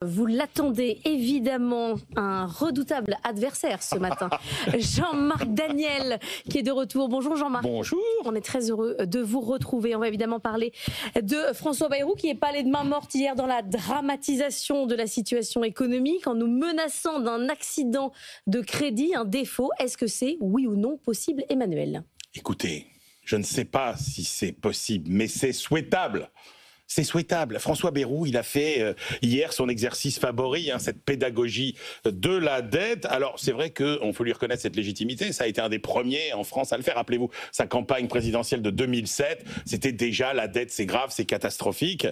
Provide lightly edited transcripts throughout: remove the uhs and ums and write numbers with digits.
Vous l'attendez évidemment, un redoutable adversaire ce matin, Jean-Marc Daniel qui est de retour. Bonjour Jean-Marc. Bonjour. On est très heureux de vous retrouver. On va évidemment parler de François Bayrou qui est parlé de main morte hier dans la dramatisation de la situation économique en nous menaçant d'un accident de crédit, un défaut. Est-ce que c'est oui ou non possible, Emmanuel? Écoutez, je ne sais pas si c'est possible, mais c'est souhaitable. C'est souhaitable. François Bayrou, il a fait hier son exercice favori, cette pédagogie de la dette. Alors, c'est vrai qu'on peut lui reconnaître cette légitimité. Ça a été un des premiers en France à le faire. Rappelez-vous, sa campagne présidentielle de 2007, c'était déjà la dette, c'est grave, c'est catastrophique.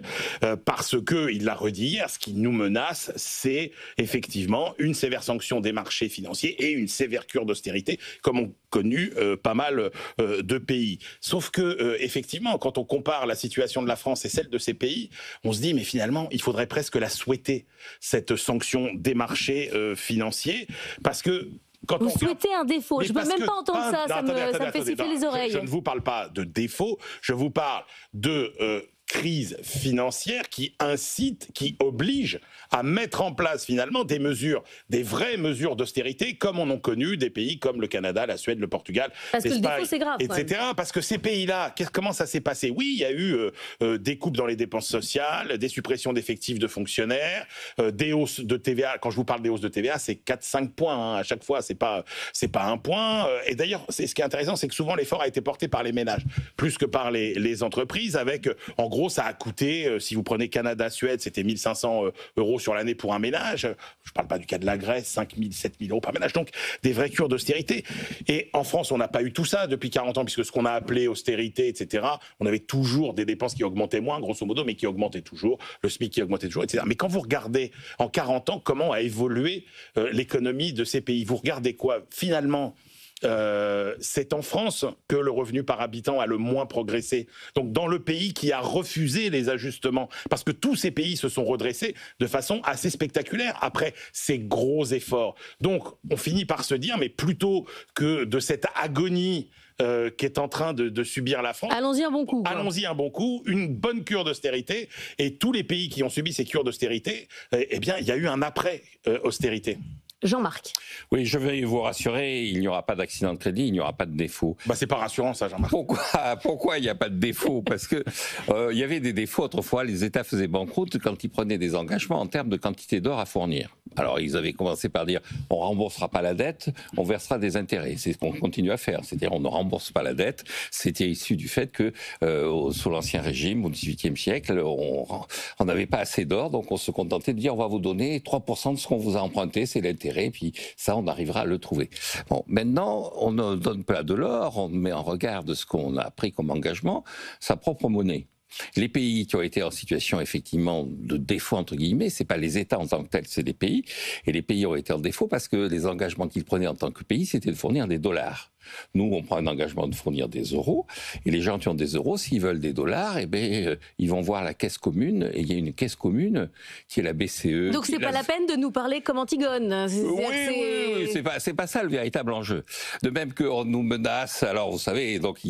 Parce que, il l'a redit hier, ce qui nous menace, c'est effectivement une sévère sanction des marchés financiers et une sévère cure d'austérité, comme ont connu pas mal de pays. Sauf que, effectivement, quand on compare la situation de la France et celle de ces pays, on se dit mais finalement il faudrait presque la souhaiter, cette sanction des marchés financiers, parce que quand vous souhaitez un défaut, je ne peux même pas entendre ça, ça me fait siffler les oreilles. Je ne vous parle pas de défaut, je vous parle de crise financière qui incite, qui oblige à mettre en place finalement des mesures, des vraies mesures d'austérité, comme on a connu des pays comme le Canada, la Suède, le Portugal, parce que le défaut c'est grave, etc. Parce que ces pays-là, comment ça s'est passé? Oui, il y a eu des coupes dans les dépenses sociales, des suppressions d'effectifs de fonctionnaires, des hausses de TVA. Quand je vous parle des hausses de TVA, c'est 4-5 points à chaque fois, c'est pas un point. Et d'ailleurs, ce qui est intéressant, c'est que souvent l'effort a été porté par les ménages, plus que par les entreprises, avec en gros, ça a coûté, si vous prenez Canada-Suède, c'était 1 500 € sur l'année pour un ménage. Je ne parle pas du cas de la Grèce, 5 000, 7 000 € par ménage. Donc, des vraies cures d'austérité. Et en France, on n'a pas eu tout ça depuis 40 ans, puisque ce qu'on a appelé austérité, etc., on avait toujours des dépenses qui augmentaient moins, grosso modo, mais qui augmentaient toujours, le SMIC qui augmentait toujours, etc. Mais quand vous regardez en 40 ans comment a évolué l'économie de ces pays, vous regardez quoi? Finalement, c'est en France que le revenu par habitant a le moins progressé. Donc dans le pays qui a refusé les ajustements, parce que tous ces pays se sont redressés de façon assez spectaculaire après ces gros efforts. Donc on finit par se dire, mais plutôt que de cette agonie qui est en train de subir la France. Allons-y un bon coup. Allons-y un bon coup, une bonne cure d'austérité. Et tous les pays qui ont subi ces cures d'austérité, eh bien, il y a eu un après-austérité. Jean-Marc. Oui, je vais vous rassurer, il n'y aura pas d'accident de crédit, il n'y aura pas de défaut. C'est pas rassurant ça, Jean-Marc. Pourquoi il n'y a pas de défaut? Parce que il y avait des défauts autrefois, les États faisaient banqueroute quand ils prenaient des engagements en termes de quantité d'or à fournir. Alors ils avaient commencé par dire on remboursera pas la dette, on versera des intérêts. C'est ce qu'on continue à faire, c'est-à-dire on ne rembourse pas la dette. C'était issu du fait que sous l'Ancien Régime, au XVIIIe siècle, on n'avait pas assez d'or, donc on se contentait de dire on va vous donner 3% de ce qu'on vous a emprunté, c'est l'intérêt, puis ça on arrivera à le trouver. Bon, maintenant on ne donne pas de l'or, on met en regard de ce qu'on a pris comme engagement, sa propre monnaie. Les pays qui ont été en situation effectivement de défaut entre guillemets, c'est pas les États en tant que tels, c'est les pays. Et les pays ont été en défaut parce que les engagements qu'ils prenaient en tant que pays, c'était de fournir des dollars. Nous, on prend un engagement de fournir des euros, et les gens qui ont des euros, s'ils veulent des dollars, ils vont voir la caisse commune, et il y a une caisse commune qui est la BCE. Donc c'est pas la peine de nous parler comme Antigone. Oui, c'est pas ça le véritable enjeu. De même qu'on nous menace, alors vous savez, donc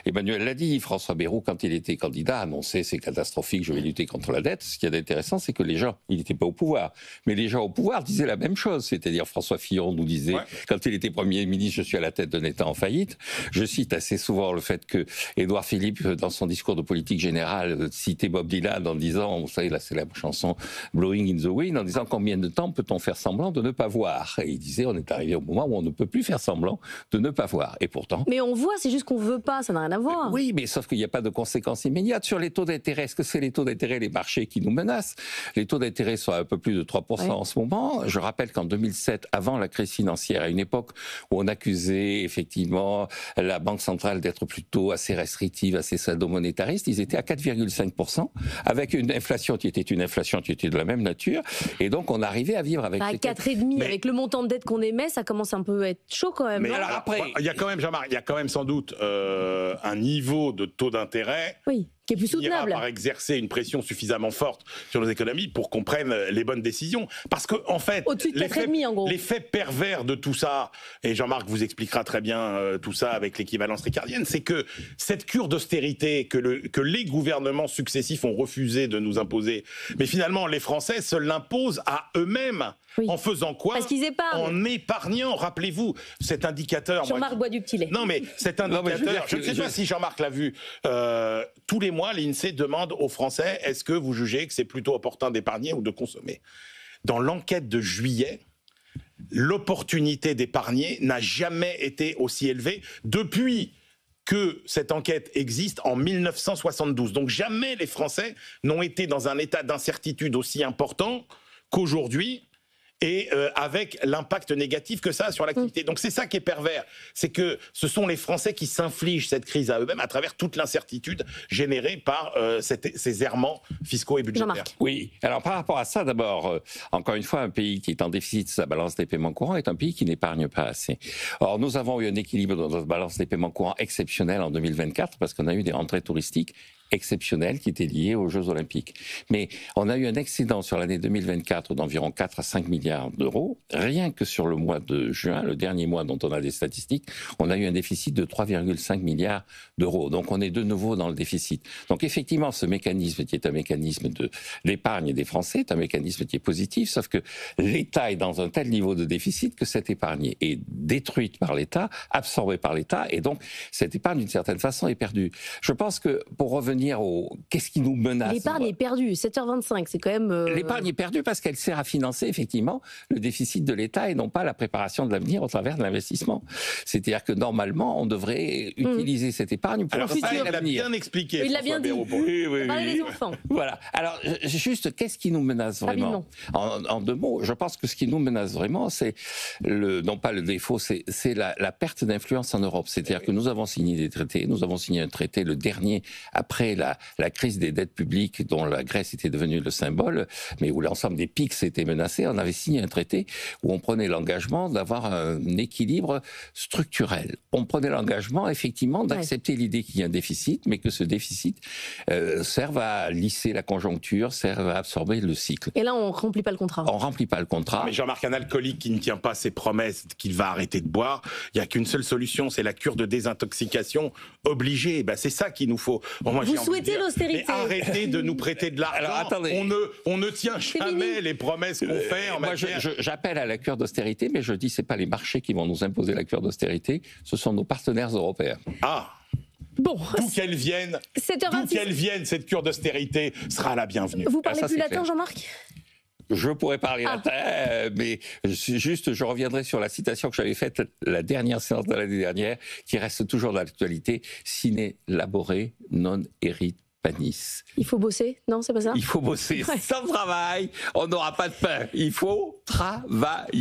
Emmanuel l'a dit, François Bayrou, quand il était candidat, annonçait c'est catastrophique, je vais lutter contre la dette. Ce qui est intéressant, c'est que les gens, il n'était pas au pouvoir, mais les gens au pouvoir disaient la même chose, c'est-à-dire François Fillon nous disait, quand il était Premier ministre, je suis à la tête d'un État en faillite. Je cite assez souvent le fait que Édouard Philippe, dans son discours de politique générale, citait Bob Dylan en disant, vous savez, la célèbre chanson Blowing in the Wind, en disant combien de temps peut-on faire semblant de ne pas voir? Et il disait, on est arrivé au moment où on ne peut plus faire semblant de ne pas voir. Et pourtant... Mais on voit, c'est juste qu'on veut pas, ça n'a rien à voir. Oui, mais sauf qu'il n'y a pas de conséquences immédiates. Sur les taux d'intérêt, est-ce que c'est les taux d'intérêt, les marchés qui nous menacent? Les taux d'intérêt sont à un peu plus de 3% en ce moment. Je rappelle qu'en 2007, avant la crise financière, à une époque où on accusait effectivement la Banque centrale d'être plutôt assez restrictive, assez saldo-monétariste, ils étaient à 4,5%, avec une inflation qui était de la même nature, et donc on arrivait à vivre avec... À 4,5%, avec le montant de dette qu'on émet, ça commence un peu à être chaud quand même. Mais alors après, il y a quand même, Jean-Marc, il y a quand même sans doute un niveau de taux d'intérêt qui est plus finira soutenable. par exercer une pression suffisamment forte sur nos économies pour qu'on prenne les bonnes décisions. Parce que, en fait, Au-dessus de 4,5 en gros. l'effet pervers de tout ça, et Jean-Marc vous expliquera très bien tout ça avec l'équivalence ricardienne, c'est que cette cure d'austérité que les gouvernements successifs ont refusé de nous imposer, mais finalement les Français se l'imposent à eux-mêmes. Oui. En faisant quoi? Parce qu'ils épargnent. En épargnant. Rappelez-vous, cet indicateur... Jean-Marc boit du petit lait. Non, mais cet indicateur, je ne sais pas si Jean-Marc l'a vu, tous les mois, l'INSEE demande aux Français, est-ce que vous jugez que c'est plutôt opportun d'épargner ou de consommer? Dans l'enquête de juillet, l'opportunité d'épargner n'a jamais été aussi élevée depuis que cette enquête existe en 1972. Donc jamais les Français n'ont été dans un état d'incertitude aussi important qu'aujourd'hui, et avec l'impact négatif que ça a sur l'activité. Donc c'est ça qui est pervers, c'est que ce sont les Français qui s'infligent cette crise à eux-mêmes à travers toute l'incertitude générée par ces errements fiscaux et budgétaires. Oui, alors par rapport à ça, d'abord, encore une fois, un pays qui est en déficit de sa balance des paiements courants est un pays qui n'épargne pas assez. Or, nous avons eu un équilibre dans notre balance des paiements courants exceptionnel en 2024 parce qu'on a eu des rentrées touristiques exceptionnelles qui étaient liées aux Jeux Olympiques. Mais on a eu un excédent sur l'année 2024 d'environ 4 à 5 milliards d'euros. Rien que sur le mois de juin, le dernier mois dont on a des statistiques, on a eu un déficit de 3,5 milliards d'euros. Donc on est de nouveau dans le déficit. Donc effectivement, ce mécanisme qui est un mécanisme d'épargne des Français est un mécanisme qui est positif, sauf que l'État est dans un tel niveau de déficit que cette épargne est détruite par l'État, absorbée par l'État, et donc cette épargne d'une certaine façon est perdue. Je pense que pour revenir qu'est-ce qui nous menace? L'épargne est perdue, 7h25, c'est quand même... L'épargne est perdue parce qu'elle sert à financer effectivement le déficit de l'État et non pas la préparation de l'avenir au travers de l'investissement. C'est-à-dire que normalement, on devrait utiliser cette épargne pour préparer l'avenir. Il l'a bien expliqué. Il l'a bien dit. Parlez des enfants. Voilà. Alors, juste, qu'est-ce qui nous menace vraiment? En deux mots, je pense que ce qui nous menace vraiment, c'est non pas le défaut, c'est la perte d'influence en Europe. C'est-à-dire que nous avons signé des traités, nous avons signé un traité, le dernier, après la crise des dettes publiques dont la Grèce était devenue le symbole, mais où l'ensemble des PIX était menacé, on avait signé un traité où on prenait l'engagement d'avoir un équilibre structurel. On prenait l'engagement, effectivement, d'accepter l'idée qu'il y a un déficit, mais que ce déficit serve à lisser la conjoncture, serve à absorber le cycle. Et là, on ne remplit pas le contrat. On ne remplit pas le contrat. Mais Jean-Marc, un alcoolique qui ne tient pas ses promesses qu'il va arrêter de boire, il n'y a qu'une seule solution, c'est la cure de désintoxication obligée. Ben, c'est ça qu'il nous faut. Bon, moi, vous souhaitez l'austérité? Arrêtez de nous prêter de l'argent. Alors, attendez. On ne tient jamais les promesses qu'on fait en matière... J'appelle à la cure d'austérité, mais je dis c'est pas les marchés qui vont nous imposer la cure d'austérité, ce sont nos partenaires européens. Ah. Bon, d'où qu'elle vienne, cette cure d'austérité sera la bienvenue. Vous parlez plus latin, Jean-Marc? Je pourrais parler latin, mais je reviendrai sur la citation que j'avais faite la dernière séance de l'année dernière, qui reste toujours d'actualité, sine labore non erit panis. Il faut bosser? Non, c'est pas ça? Il faut bosser. Sans travail, on n'aura pas de pain. Il faut travailler.